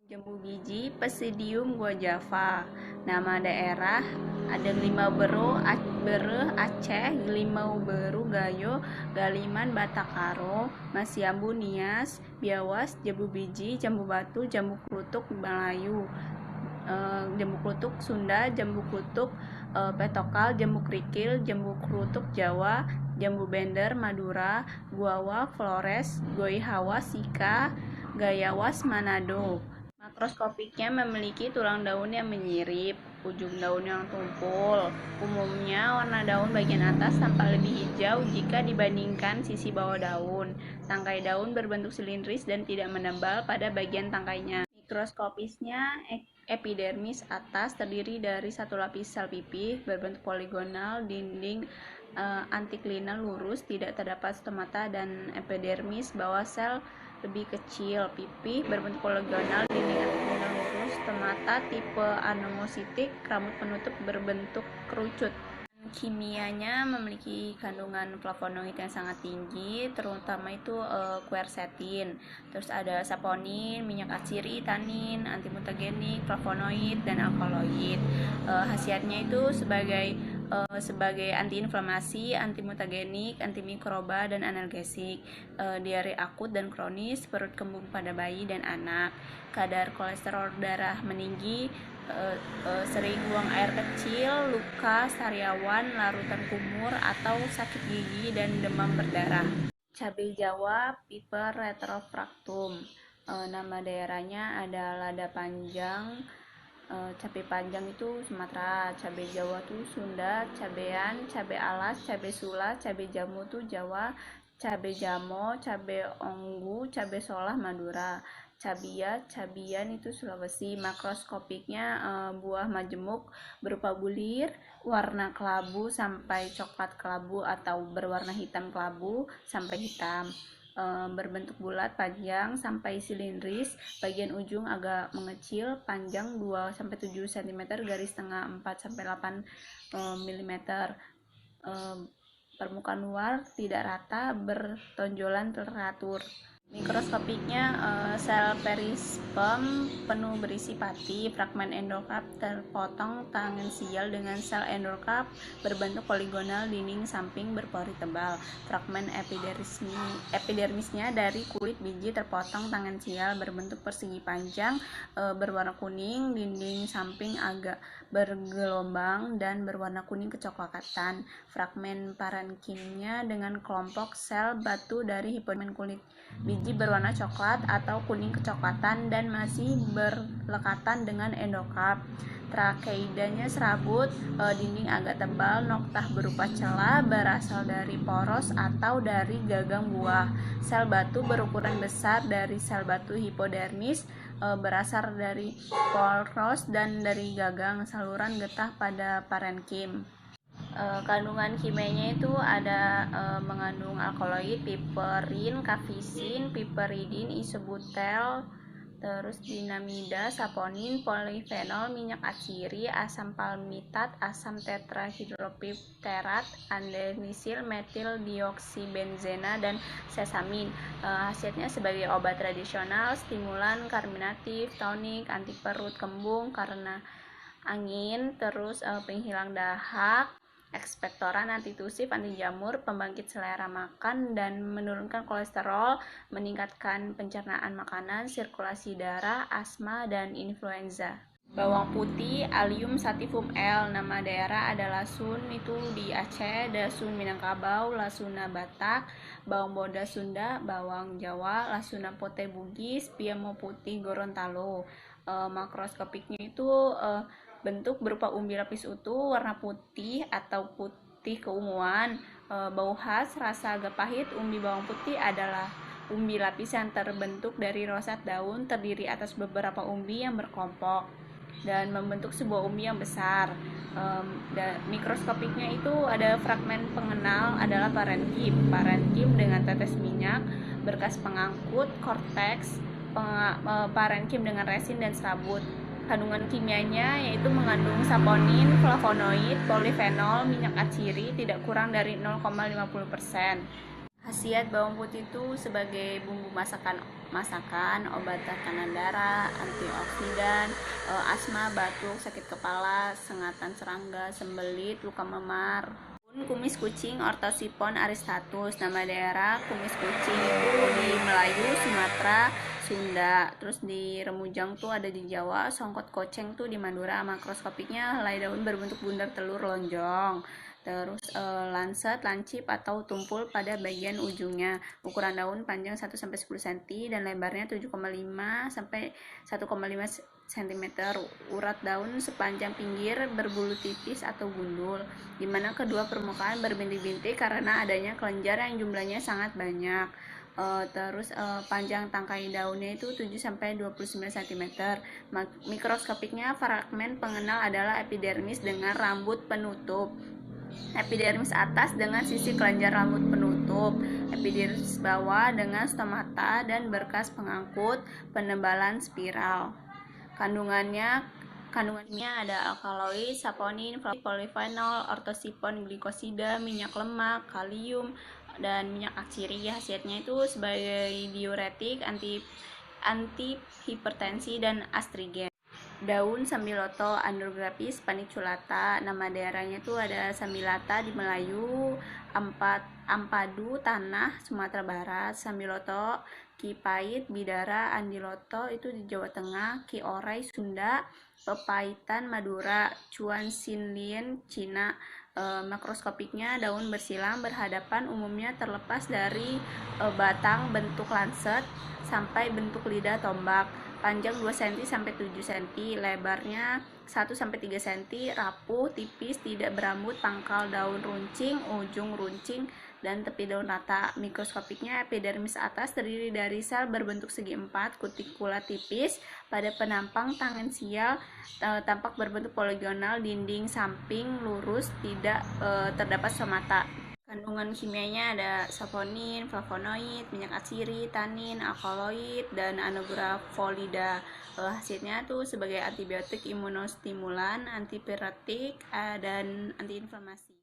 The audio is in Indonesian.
Jambu biji Pesidium guajava. Nama daerah ada Limau Beru, Bereh, Aceh, Limau Beru, Gayo, Galiman, Batakaro, Masiambu, Nias, Biawas, Jambu biji, Jambu batu, Jambu klutuk Melayu, Jambu klutuk Sunda, Jambu klutuk Petokal, Jambu krikil, Jambu klutuk Jawa, Jambu bender Madura, Guawa, Flores, Goihawa, Sika, Gayawas, Manado. Makroskopiknya memiliki tulang daun yang menyirip, ujung daun yang tumpul. Umumnya warna daun bagian atas tampak lebih hijau jika dibandingkan sisi bawah daun. Tangkai daun berbentuk silindris dan tidak menebal pada bagian tangkainya. Mikroskopisnya epidermis atas terdiri dari satu lapis sel pipih berbentuk poligonal, dinding antiklinal lurus, tidak terdapat stomata, dan epidermis bawah sel lebih kecil, pipih berbentuk poligonal, dinding antiklinal lurus, stomata tipe anomositik, rambut penutup berbentuk kerucut. Kimianya memiliki kandungan flavonoid yang sangat tinggi, terutama itu quercetin. Terus ada saponin, minyak atsiri, tanin, antimutagenik, flavonoid, dan alkaloid. Khasiatnya itu sebagai antiinflamasi, antimutagenik, antimikroba, dan analgesik. Diare akut dan kronis, perut kembung pada bayi dan anak. Kadar kolesterol darah meninggi, sering buang air kecil, luka sariawan, larutan kumur, atau sakit gigi dan demam berdarah. Cabai Jawa Piper retrofractum. Nama daerahnya ada lada panjang. Cabai panjang itu Sumatera, cabai Jawa tuh Sunda, cabean, cabai alas, cabai sula, cabai jamu tuh Jawa, cabai jamo, cabai onggu, cabai solah Madura, cabian itu Sulawesi. Makroskopiknya buah majemuk berupa bulir, warna kelabu sampai coklat kelabu atau berwarna hitam kelabu sampai hitam. Berbentuk bulat, panjang sampai silindris, bagian ujung agak mengecil, panjang 2-7 cm, garis tengah 4-8 mm. Permukaan luar tidak rata, bertonjolan teratur. Mikroskopiknya sel perisperm penuh berisi pati, fragmen endokarp terpotong tangensial dengan sel endokarp berbentuk poligonal, dinding samping berpori tebal. Fragmen epidermisnya dari kulit biji terpotong tangensial berbentuk persegi panjang, berwarna kuning, dinding samping agak bergelombang dan berwarna kuning kecoklatan. Fragmen parenkimnya dengan kelompok sel batu dari hipodermis kulit biji berwarna coklat atau kuning kecoklatan dan masih berlekatan dengan endokarp. Trakeidanya serabut, dinding agak tebal, noktah berupa celah berasal dari poros atau dari gagang buah. Sel batu berukuran besar dari sel batu hipodermis, berasal dari poros dan dari gagang saluran getah pada parenkim. Kandungan kimianya itu ada mengandung alkaloid, piperin, kafisin, piperidin, isobutel, terus dinamida, saponin, polifenol, minyak atsiri, asam palmitat, asam tetrahidropipterat, andenisil, metil dioksibenzena, dan sesamin. Khasiatnya sebagai obat tradisional, stimulan, karminatif, tonik, anti perut kembung karena angin, terus penghilang dahak, ekspektoran, antitusif, anti jamur, pembangkit selera makan dan menurunkan kolesterol, meningkatkan pencernaan makanan, sirkulasi darah, asma, dan influenza. Bawang putih Allium sativum L. Nama daerah ada Lasun itu di Aceh, Dasun Minangkabau, Lasuna Batak, bawang boda Sunda, bawang Jawa, Lasuna pote Bugis, Piemo putih Gorontalo. Makroskopiknya itu bentuk berupa umbi lapis utuh, warna putih atau putih keunguan, bau khas, rasa agak pahit. Umbi bawang putih adalah umbi lapis yang terbentuk dari roset daun, terdiri atas beberapa umbi yang berkelompok dan membentuk sebuah umbi yang besar. Mikroskopiknya itu ada fragmen pengenal adalah parenkim dengan tetes minyak, berkas pengangkut, korteks, parenkim dengan resin dan serabut. Kandungan kimianya yaitu mengandung saponin, flavonoid, polifenol, minyak atsiri tidak kurang dari 0,50%. Khasiat bawang putih itu sebagai bumbu masakan, obat tekanan darah, antioksidan, asma, batuk, sakit kepala, sengatan serangga, sembelit, luka memar. Kumis kucing Orthosipon aristatus, nama daerah kumis kucing itu di Melayu, Sumatera, Sunda. Terus di Remujang tuh ada di Jawa, songkot koceng tuh di Madura. Makroskopiknya helai daun berbentuk bundar telur lonjong. Terus lancet, lancip atau tumpul pada bagian ujungnya. Ukuran daun panjang 1-10 cm dan lebarnya 7,5 sampai 1,5 cm. Urat daun sepanjang pinggir berbulu tipis atau gundul, di mana kedua permukaan berbintik-bintik karena adanya kelenjar yang jumlahnya sangat banyak. Panjang tangkai daunnya itu 7-29 cm. Mikroskopiknya fragmen pengenal adalah epidermis dengan rambut penutup, epidermis atas dengan sisi kelenjar rambut penutup, epidermis bawah dengan stomata dan berkas pengangkut penebalan spiral. Kandungannya ada alkaloid, saponin, polifenol, ortosipon, glikosida, minyak lemak, kalium, dan minyak atsiri. Khasiatnya itu sebagai diuretik, anti hipertensi dan astringen. Daun sambiloto andrographis paniculata, nama daerahnya itu ada Sambilata di Melayu, Ampadu Tanah Sumatera Barat, Sambiloto Kipait Bidara Andiloto itu di Jawa Tengah, Ki Orai Sunda, Pepaitan Madura, Cuan Sinlien Cina. Makroskopiknya daun bersilang berhadapan, umumnya terlepas dari batang bentuk lancet sampai bentuk lidah tombak. Panjang 2 cm sampai 7 cm, lebarnya 1-3 cm, rapuh, tipis, tidak berambut, pangkal daun runcing, ujung runcing, dan tepi daun rata. Mikroskopiknya epidermis atas terdiri dari sel berbentuk segi empat, kutikula tipis, pada penampang tangensial tampak berbentuk poligonal, dinding samping lurus, tidak terdapat stomata. Kandungan kimianya ada saponin, flavonoid, minyak atsiri, tanin, alkaloid, dan anografolida. Hasilnya tuh sebagai antibiotik, imunostimulan, antipiretik, dan antiinflamasi.